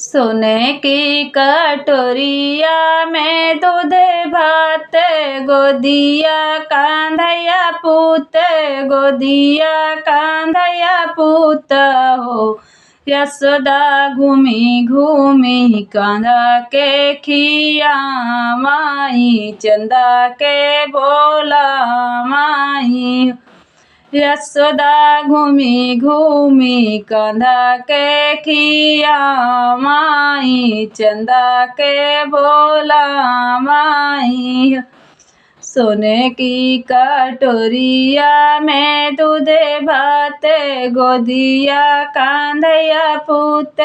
सोने की कटोरिया में दूध भात, गोदिया कांधैया पूत, गोदिया कांधैया पूत हो। यशोदा घूमी घूमी कांधा के खिया माई, चंदा के बोला माई। यशोदा घूमी घूमी कांधा के खिया माई, चंदा के बोला माई। सोने की कटोरिया में दूध भात, गोदिया कांधैया पूत,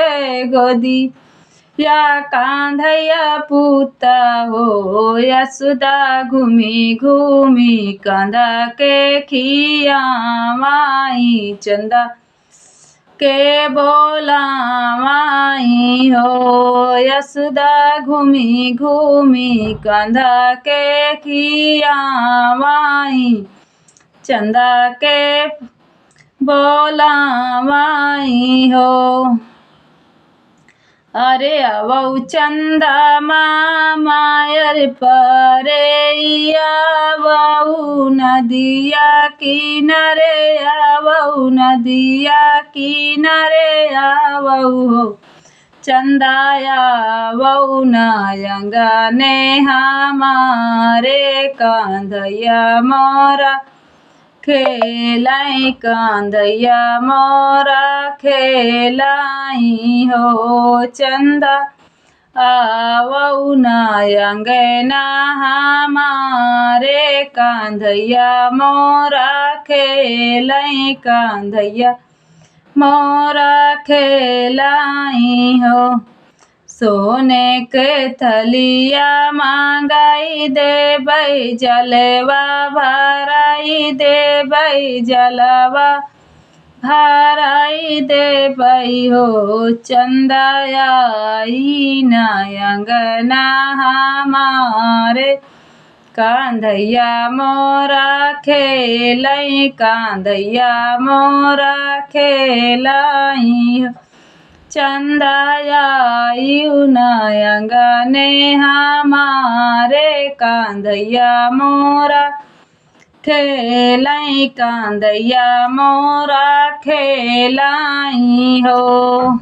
गोदिया कांधैया पूता हो। यशोदा घूमी घूमी कांधा के खिया माई, चंदा के बोला माई हो। यशोदा घूमी घूमी कांधा के खिया माई, चंदा के बोला माई हो। अरे आवऊ चंदा मामा अरे परे आवऊ नदिया किनारे, आवऊ नदिया किनारे आवऊ हो। चंदाया आवऊ नयंगने हमारे, कांधैया मोरा खेलाई, कांधैया मोरा खेलाई हो। चंदा आवऊ नयंगना हमारे, कांधैया मोरा खेलाई, कांधैया मोरा खेलाई हो। सोने के थलिया मांगाई देबै, जलवा भराई देबै, जलवा भराई देबै हो। चंदा आई नयंगना हमारे, कांधैया मोरा खेलाई, कांधैया मोरा खेलाई हो। चंदा आई नयंगने हमारे, कांधैया मोरा खेलाई, कांधैया मोरा खेलाई हो।